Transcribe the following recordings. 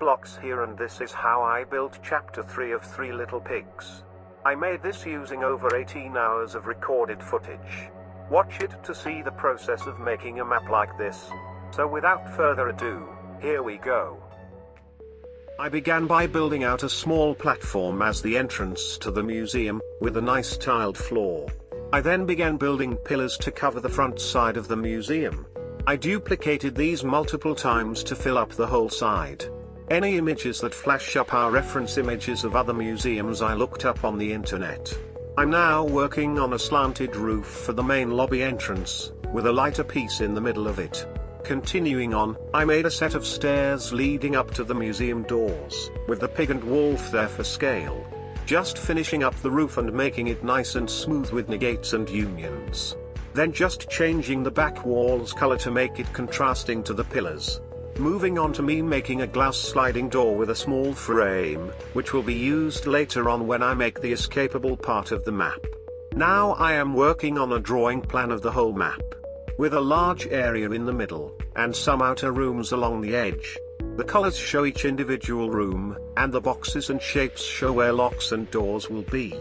blocks here, and this is how I built chapter 3 of 3 Little Pigs. I made this using over 18 hours of recorded footage. Watch it to see the process of making a map like this. So without further ado, here we go. I began by building out a small platform as the entrance to the museum, with a nice tiled floor. I then began building pillars to cover the front side of the museum. I duplicated these multiple times to fill up the whole side. Any images that flash up are reference images of other museums I looked up on the internet. I'm now working on a slanted roof for the main lobby entrance, with a lighter piece in the middle of it. Continuing on, I made a set of stairs leading up to the museum doors, with the pig and wolf there for scale. Just finishing up the roof and making it nice and smooth with negates and unions. Then just changing the back wall's color to make it contrasting to the pillars. Moving on to me making a glass sliding door with a small frame, which will be used later on when I make the escapable part of the map. Now I am working on a drawing plan of the whole map, with a large area in the middle, and some outer rooms along the edge. The colors show each individual room, and the boxes and shapes show where locks and doors will be.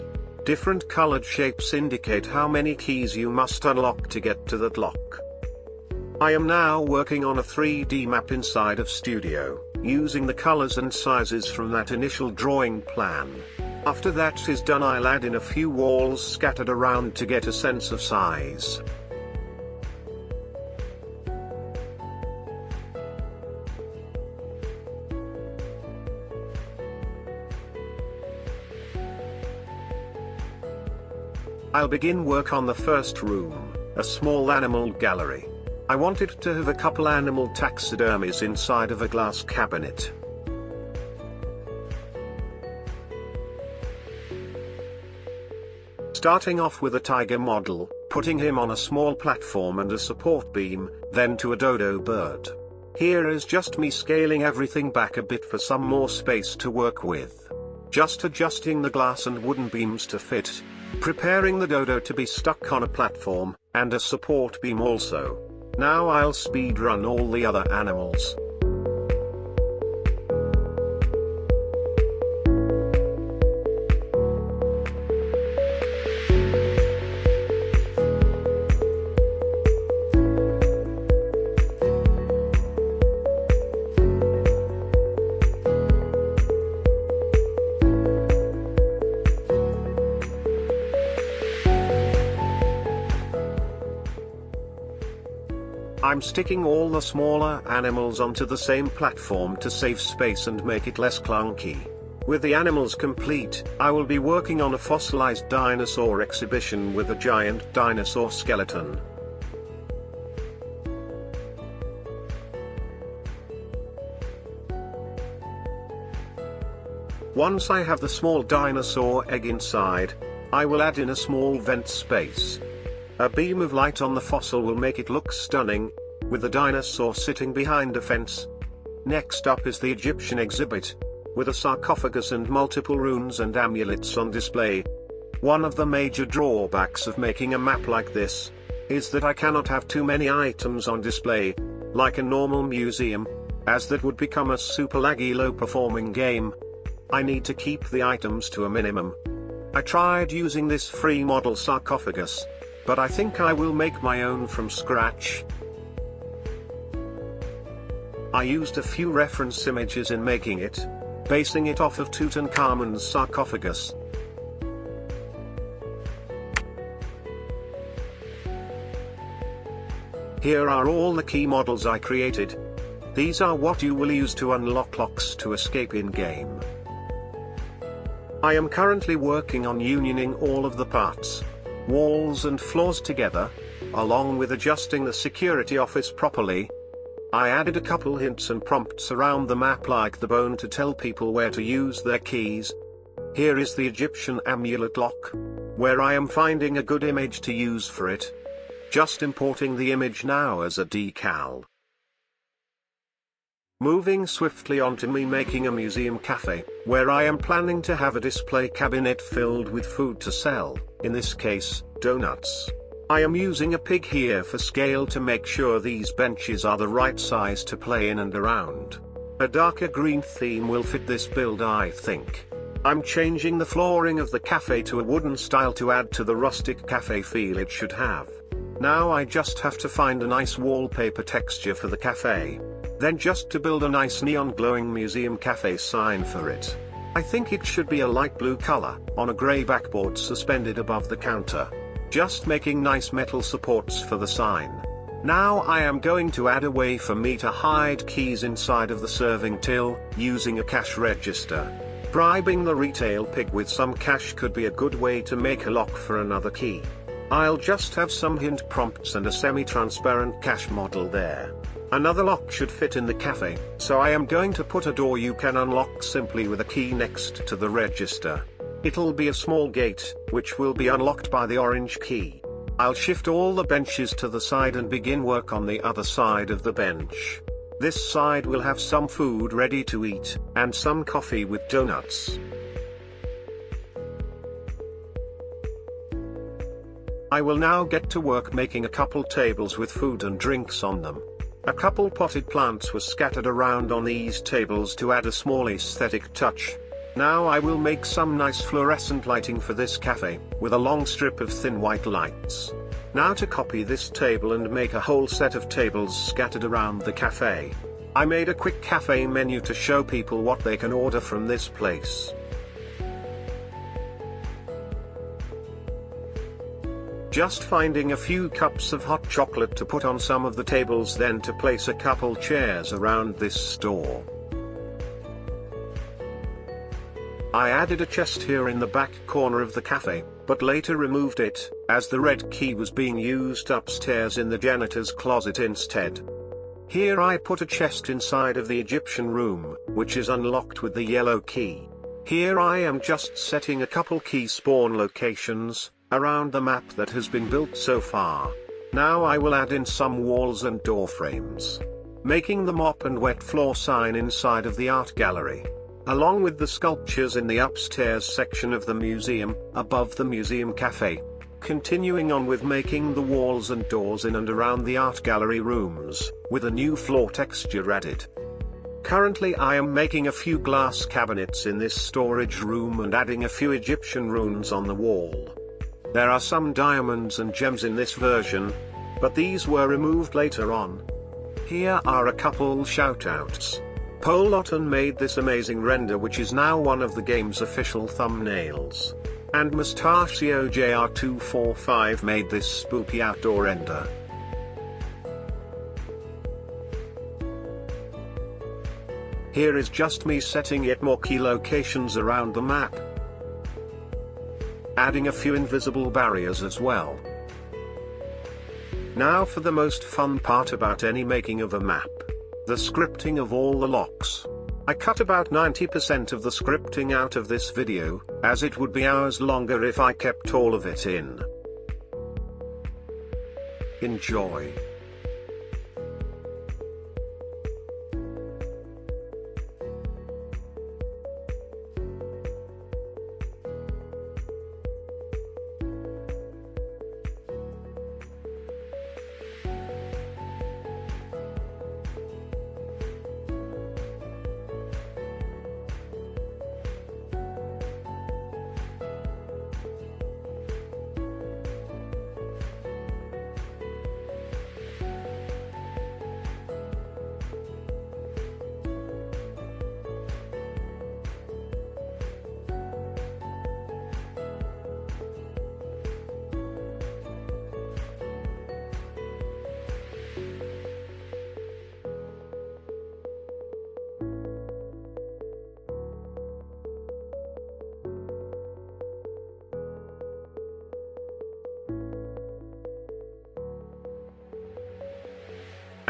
Different colored shapes indicate how many keys you must unlock to get to that lock. I am now working on a 3D map inside of Studio, using the colors and sizes from that initial drawing plan. After that is done, I'll add in a few walls scattered around to get a sense of size. I'll begin work on the first room, a small animal gallery. I wanted to have a couple animal taxidermies inside of a glass cabinet. Starting off with a tiger model, putting him on a small platform and a support beam, then to a dodo bird. Here is just me scaling everything back a bit for some more space to work with. Just adjusting the glass and wooden beams to fit. Preparing the dodo to be stuck on a platform, and a support beam also. Now I'll speed run all the other animals. I'm sticking all the smaller animals onto the same platform to save space and make it less clunky. With the animals complete, I will be working on a fossilized dinosaur exhibition with a giant dinosaur skeleton. Once I have the small dinosaur egg inside, I will add in a small vent space. A beam of light on the fossil will make it look stunning, with the dinosaur sitting behind a fence. Next up is the Egyptian exhibit, with a sarcophagus and multiple runes and amulets on display. One of the major drawbacks of making a map like this, is that I cannot have too many items on display, like a normal museum, as that would become a super laggy low-performing game. I need to keep the items to a minimum. I tried using this free model sarcophagus, but I think I will make my own from scratch. I used a few reference images in making it, basing it off of Tutankhamun's sarcophagus. Here are all the key models I created. These are what you will use to unlock locks to escape in-game. I am currently working on unioning all of the parts, walls and floors together, along with adjusting the security office properly. I added a couple hints and prompts around the map like the bone to tell people where to use their keys. Here is the Egyptian amulet lock, where I am finding a good image to use for it. Just importing the image now as a decal. Moving swiftly on to me making a museum cafe, where I am planning to have a display cabinet filled with food to sell, in this case, donuts. I am using a pig here for scale to make sure these benches are the right size to play in and around. A darker green theme will fit this build, I think. I'm changing the flooring of the cafe to a wooden style to add to the rustic cafe feel it should have. Now I just have to find a nice wallpaper texture for the cafe. Then just to build a nice neon glowing museum cafe sign for it. I think it should be a light blue color, on a grey backboard suspended above the counter. Just making nice metal supports for the sign. Now I am going to add a way for me to hide keys inside of the serving till, using a cash register. Bribing the retail pig with some cash could be a good way to make a lock for another key. I'll just have some hint prompts and a semi-transparent cash model there. Another lock should fit in the cafe, so I am going to put a door you can unlock simply with a key next to the register. It'll be a small gate, which will be unlocked by the orange key. I'll shift all the benches to the side and begin work on the other side of the bench. This side will have some food ready to eat, and some coffee with donuts. I will now get to work making a couple tables with food and drinks on them. A couple potted plants were scattered around on these tables to add a small aesthetic touch. Now I will make some nice fluorescent lighting for this cafe, with a long strip of thin white lights. Now to copy this table and make a whole set of tables scattered around the cafe. I made a quick cafe menu to show people what they can order from this place. Just finding a few cups of hot chocolate to put on some of the tables, then to place a couple chairs around this store. I added a chest here in the back corner of the cafe, but later removed it, as the red key was being used upstairs in the janitor's closet instead. Here I put a chest inside of the Egyptian room, which is unlocked with the yellow key. Here I am just setting a couple key spawn locations around the map that has been built so far. Now I will add in some walls and door frames. Making the mop and wet floor sign inside of the art gallery. Along with the sculptures in the upstairs section of the museum, above the museum cafe. Continuing on with making the walls and doors in and around the art gallery rooms, with a new floor texture added. Currently I am making a few glass cabinets in this storage room and adding a few Egyptian runes on the wall. There are some diamonds and gems in this version, but these were removed later on. Here are a couple shoutouts. Polotton made this amazing render, which is now one of the game's official thumbnails. And Mustachio JR245 made this spooky outdoor render. Here is just me setting yet more key locations around the map. Adding a few invisible barriers as well. Now for the most fun part about any making of a map. The scripting of all the locks. I cut about 90% of the scripting out of this video, as it would be hours longer if I kept all of it in. Enjoy.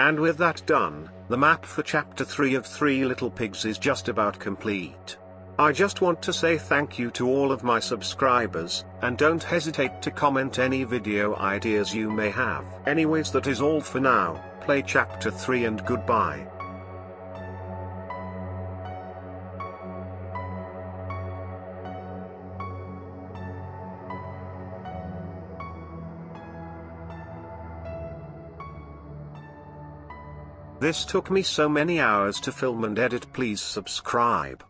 And with that done, the map for Chapter 3 of 3 Little Pigs is just about complete. I just want to say thank you to all of my subscribers, and don't hesitate to comment any video ideas you may have. Anyways, that is all for now. Play Chapter 3 and goodbye. This took me so many hours to film and edit. Please subscribe.